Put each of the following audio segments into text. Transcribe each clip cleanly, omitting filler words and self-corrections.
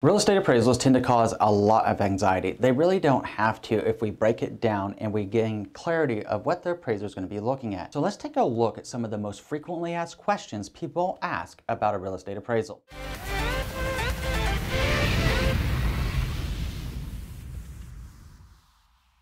Real estate appraisals tend to cause a lot of anxiety. They really don't have to if we break it down and we gain clarity of what the appraiser is going to be looking at. So let's take a look at some of the most frequently asked questions people ask about a real estate appraisal.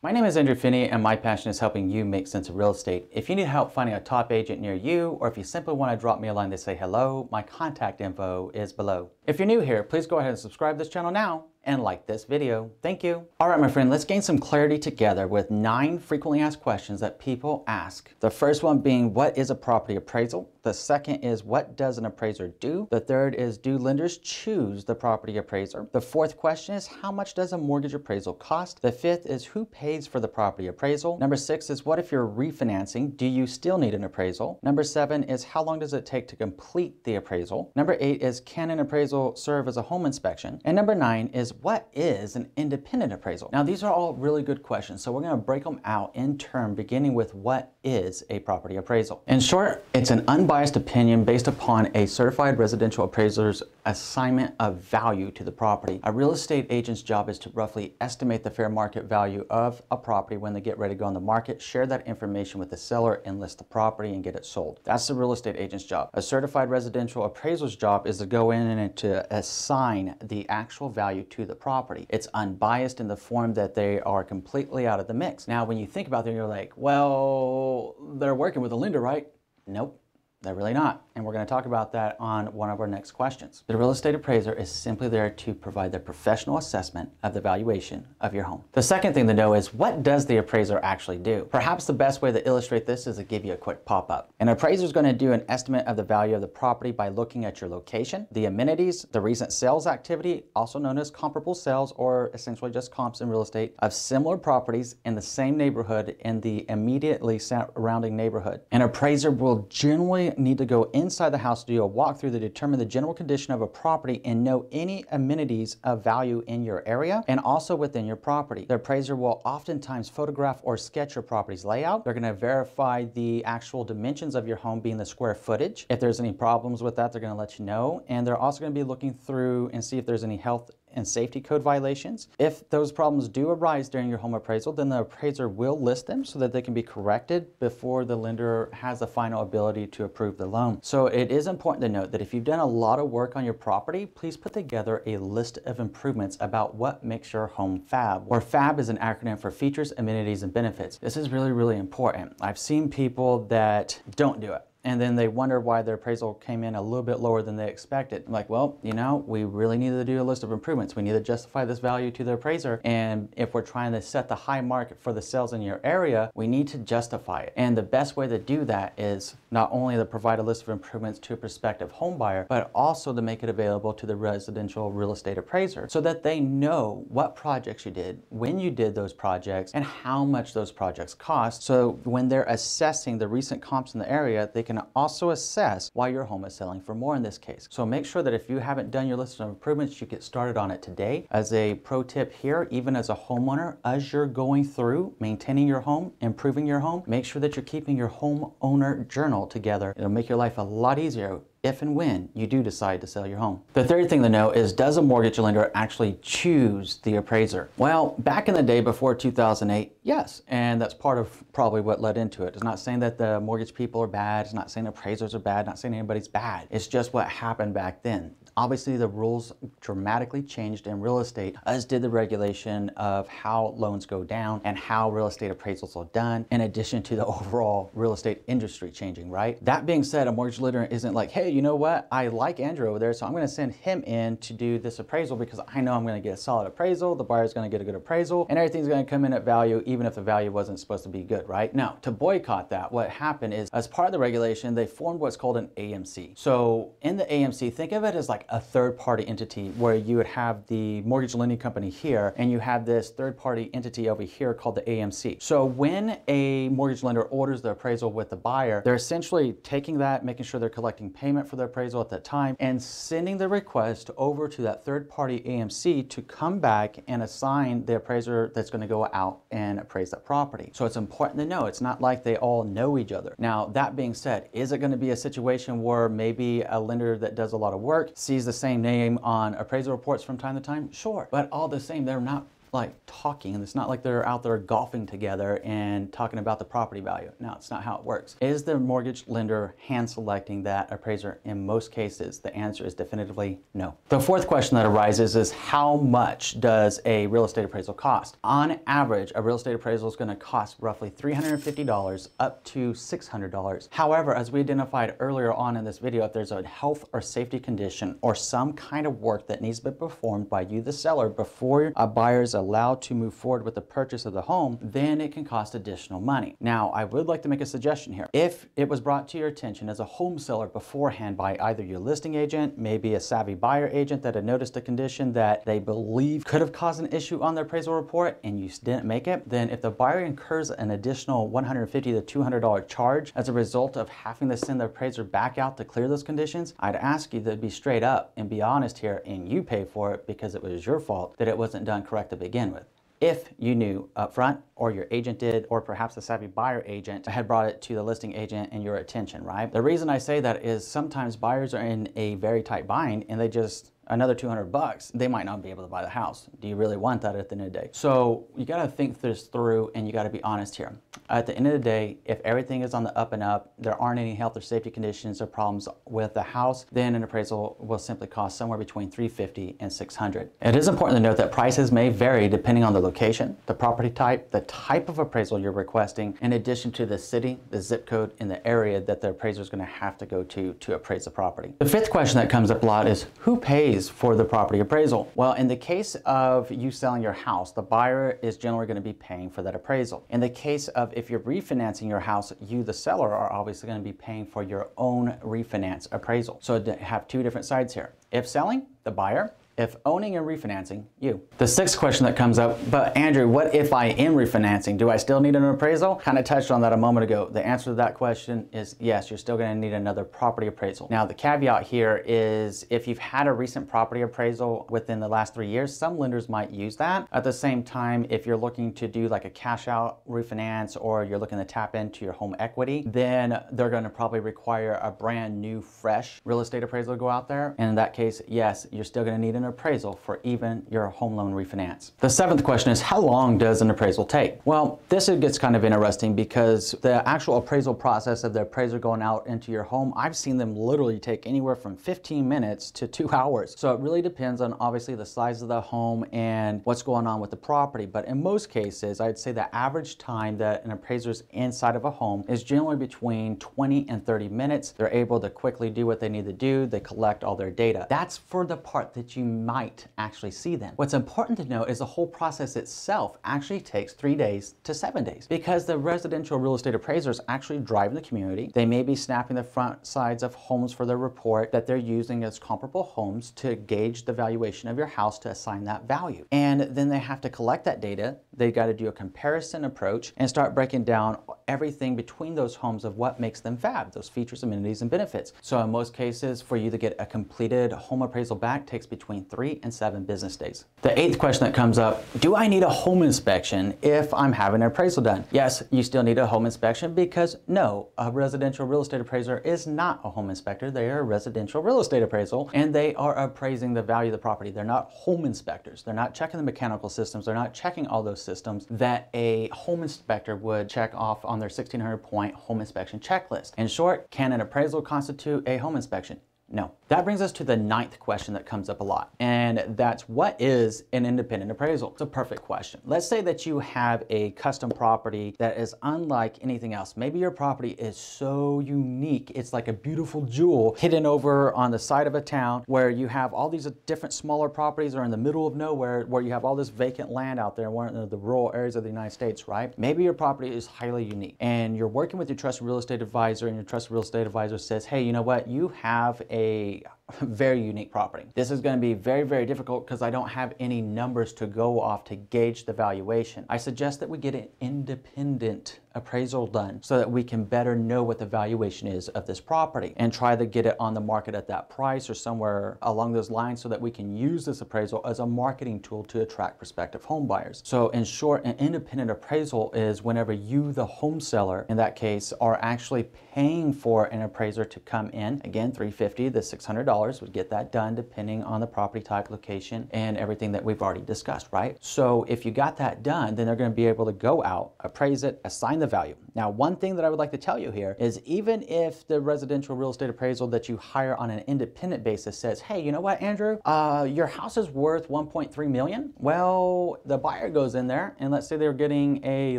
My name is Andrew Finney, and my passion is helping you make sense of real estate. If you need help finding a top agent near you, or if you simply want to drop me a line to say hello, my contact info is below. If you're new here, please go ahead and subscribe to this channel now and like this video. Thank you. All right, my friend, let's gain some clarity together with 9 frequently asked questions that people ask. The first one being, what is a property appraisal? The second is, what does an appraiser do? The third is, do lenders choose the property appraiser? The fourth question is, how much does a mortgage appraisal cost? The fifth is, who pays for the property appraisal? Number 6 is, what if you're refinancing? Do you still need an appraisal? Number 7 is, how long does it take to complete the appraisal? Number 8 is, can an appraisal serve as a home inspection? And number 9 is, what is an independent appraisal? Now, these are all really good questions, so we're going to break them out in turn, beginning with what is a property appraisal. In short, it's an unbiased opinion based upon a certified residential appraiser's assignment of value to the property. A real estate agent's job is to roughly estimate the fair market value of a property when they get ready to go on the market, share that information with the seller, and list the property and get it sold. That's the real estate agent's job. A certified residential appraiser's job is to go in and to assign the actual value to the property. It's unbiased in the form that they are completely out of the mix. Now, when you think about it, you're like, well, they're working with a lender, right? Nope. They're really not. And we're going to talk about that on one of our next questions. The real estate appraiser is simply there to provide the professional assessment of the valuation of your home. The second thing to know is, what does the appraiser actually do? Perhaps the best way to illustrate this is to give you a quick pop-up. An appraiser is going to do an estimate of the value of the property by looking at your location, the amenities, the recent sales activity, also known as comparable sales, or essentially just comps in real estate, of similar properties in the same neighborhood in the immediately surrounding neighborhood. An appraiser will generally need to go inside the house to do a walkthrough to determine the general condition of a property and know any amenities of value in your area and also within your property. The appraiser will oftentimes photograph or sketch your property's layout. They're going to verify the actual dimensions of your home, being the square footage. If there's any problems with that, they're going to let you know. And they're also going to be looking through and see if there's any health and safety code violations. If those problems do arise during your home appraisal, then the appraiser will list them so that they can be corrected before the lender has the final ability to approve the loan. So it is important to note that if you've done a lot of work on your property, please put together a list of improvements about what makes your home fab. Or FAB is an acronym for features, amenities, and benefits. This is really, really important. I've seen people that don't do it, and then they wonder why their appraisal came in a little bit lower than they expected. I'm like, well, you know, we really need to do a list of improvements. We need to justify this value to the appraiser. And if we're trying to set the high market for the sales in your area, we need to justify it. And the best way to do that is not only to provide a list of improvements to a prospective home buyer, but also to make it available to the residential real estate appraiser so that they know what projects you did, when you did those projects, and how much those projects cost. So when they're assessing the recent comps in the area, they can also assess why your home is selling for more in this case. So make sure that if you haven't done your list of improvements, you get started on it today. As a pro tip here, even as a homeowner, as you're going through maintaining your home, improving your home, make sure that you're keeping your homeowner journal together. It'll make your life a lot easier if and when you do decide to sell your home. The third thing to know is, does a mortgage lender actually choose the appraiser? Well, back in the day before 2008, yes, and that's part of probably what led into it. It's not saying that the mortgage people are bad, it's not saying appraisers are bad, not saying anybody's bad. It's just what happened back then. Obviously, the rules dramatically changed in real estate, as did the regulation of how loans go down and how real estate appraisals are done, in addition to the overall real estate industry changing, right? That being said, a mortgage lender isn't like, hey, you know what? I like Andrew over there, so I'm going to send him in to do this appraisal because I know I'm going to get a solid appraisal, the buyer's going to get a good appraisal, and everything's going to come in at value, even if the value wasn't supposed to be good, right? Now, to boycott that, what happened is, as part of the regulation, they formed what's called an AMC. So in the AMC, think of it as like a third-party entity where you would have the mortgage lending company here, and you have this third-party entity over here called the AMC. So when a mortgage lender orders the appraisal with the buyer, they're essentially taking that, making sure they're collecting payment for the appraisal at that time, and sending the request over to that third-party AMC to come back and assign the appraiser that's going to go out and appraise that property. So it's important to know, it's not like they all know each other. Now, that being said, is it going to be a situation where maybe a lender that does a lot of work sees sees the same name on appraisal reports from time to time? Sure. But all the same, they're not like talking, and it's not like they're out there golfing together and talking about the property value. No, it's not how it works. Is the mortgage lender hand selecting that appraiser in most cases? The answer is definitively no. The fourth question that arises is, how much does a real estate appraisal cost? On average, a real estate appraisal is going to cost roughly $350 up to $600. However, as we identified earlier on in this video, if there's a health or safety condition or some kind of work that needs to be performed by you, the seller, before a buyer is allowed to move forward with the purchase of the home, then it can cost additional money. Now, I would like to make a suggestion here. If it was brought to your attention as a home seller beforehand by either your listing agent, maybe a savvy buyer agent that had noticed a condition that they believe could have caused an issue on their appraisal report and you didn't make it, then if the buyer incurs an additional $150 to $200 charge as a result of having to send the appraiser back out to clear those conditions, I'd ask you to be straight up and be honest here, and you pay for it because it was your fault that it wasn't done correct to begin with. If you knew up front, or your agent did, or perhaps a savvy buyer agent had brought it to the listing agent and your attention, right? The reason I say that is sometimes buyers are in a very tight bind and they just, another $200, they might not be able to buy the house. Do you really want that at the end of the day? So you got to think this through, and you got to be honest here. At the end of the day, if everything is on the up and up, there aren't any health or safety conditions or problems with the house, then an appraisal will simply cost somewhere between $350 and $600. It is important to note that prices may vary depending on the location, the property type, the type of appraisal you're requesting, in addition to the city, the zip code, and the area that the appraiser is going to have to go to appraise the property. The fifth question that comes up a lot is, who pays for the property appraisal? Well, in the case of you selling your house, the buyer is generally going to be paying for that appraisal. In the case of if you're refinancing your house, you, the seller, are obviously going to be paying for your own refinance appraisal. So have two different sides here. If selling, the buyer. If owning and refinancing, you. The sixth question that comes up, but Andrew, what if I am refinancing? Do I still need an appraisal? Kind of touched on that a moment ago. The answer to that question is yes, you're still going to need another property appraisal. Now, the caveat here is if you've had a recent property appraisal within the last 3 years, some lenders might use that. At the same time, if you're looking to do like a cash out refinance or you're looking to tap into your home equity, then they're going to probably require a brand new, fresh real estate appraisal to go out there. And in that case, yes, you're still going to need an appraisal for even your home loan refinance. The seventh question is, how long does an appraisal take? Well, this gets kind of interesting because the actual appraisal process of the appraiser going out into your home, I've seen them literally take anywhere from 15 minutes to 2 hours. So it really depends on obviously the size of the home and what's going on with the property. But in most cases, I'd say the average time that an appraiser's inside of a home is generally between 20 and 30 minutes. They're able to quickly do what they need to do. They collect all their data. That's for the part that you might actually see them. What's important to note is the whole process itself actually takes 3 days to 7 days because the residential real estate appraisers actually drive in the community. They may be snapping the front sides of homes for their report that they're using as comparable homes to gauge the valuation of your house to assign that value. And then they have to collect that data. They got to do a comparison approach and start breaking down everything between those homes of what makes them fab, those features, amenities, and benefits. So in most cases, for you to get a completed home appraisal back takes between 3 and 7 business days. The eighth question that comes up, do I need a home inspection if I'm having an appraisal done? Yes, you still need a home inspection because no, a residential real estate appraiser is not a home inspector. They are a residential real estate appraisal and they are appraising the value of the property. They're not home inspectors. They're not checking the mechanical systems. They're not checking all those systems that a home inspector would check off on their 1,600-point home inspection checklist. In short, can an appraisal constitute a home inspection? No. That brings us to the ninth question that comes up a lot, and that's, what is an independent appraisal? It's a perfect question. Let's say that you have a custom property that is unlike anything else. Maybe your property is so unique. It's like a beautiful jewel hidden over on the side of a town where you have all these different smaller properties or in the middle of nowhere where you have all this vacant land out there in one of the rural areas of the United States, right? Maybe your property is highly unique and you're working with your trusted real estate advisor and your trusted real estate advisor says, hey, you know what? You have a very unique property. This is going to be very, very difficult because I don't have any numbers to go off to gauge the valuation. I suggest that we get an independent appraisal done so that we can better know what the valuation is of this property and try to get it on the market at that price or somewhere along those lines so that we can use this appraisal as a marketing tool to attract prospective home buyers. So in short, an independent appraisal is whenever you, the home seller, in that case, are actually paying for an appraiser to come in. Again, $350 to $600 would get that done depending on the property type, location, and everything that we've already discussed, right? So if you got that done, then they're going to be able to go out, appraise it, assign the value. Now, one thing that I would like to tell you here is even if the residential real estate appraisal that you hire on an independent basis says, hey, you know what, Andrew, your house is worth 1.3 million. Well, the buyer goes in there and let's say they're getting a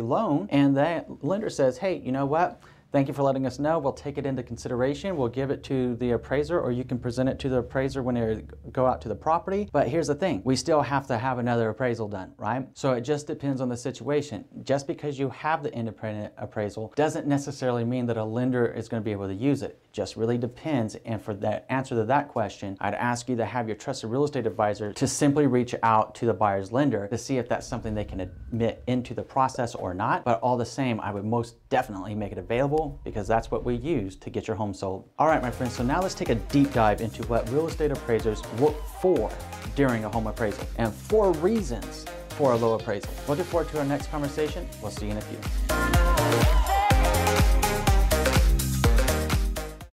loan and that lender says, hey, you know what? Thank you for letting us know. We'll take it into consideration. We'll give it to the appraiser, or you can present it to the appraiser when they go out to the property. But here's the thing, we still have to have another appraisal done, right? So it just depends on the situation. Just because you have the independent appraisal doesn't necessarily mean that a lender is going to be able to use it. It just really depends. And for that answer to that question, I'd ask you to have your trusted real estate advisor to simply reach out to the buyer's lender to see if that's something they can admit into the process or not. But all the same, I would most definitely make it available because that's what we use to get your home sold. All right, my friends, so now let's take a deep dive into what real estate appraisers look for during a home appraisal and 4 reasons for a low appraisal. Looking forward to our next conversation. We'll see you in a few.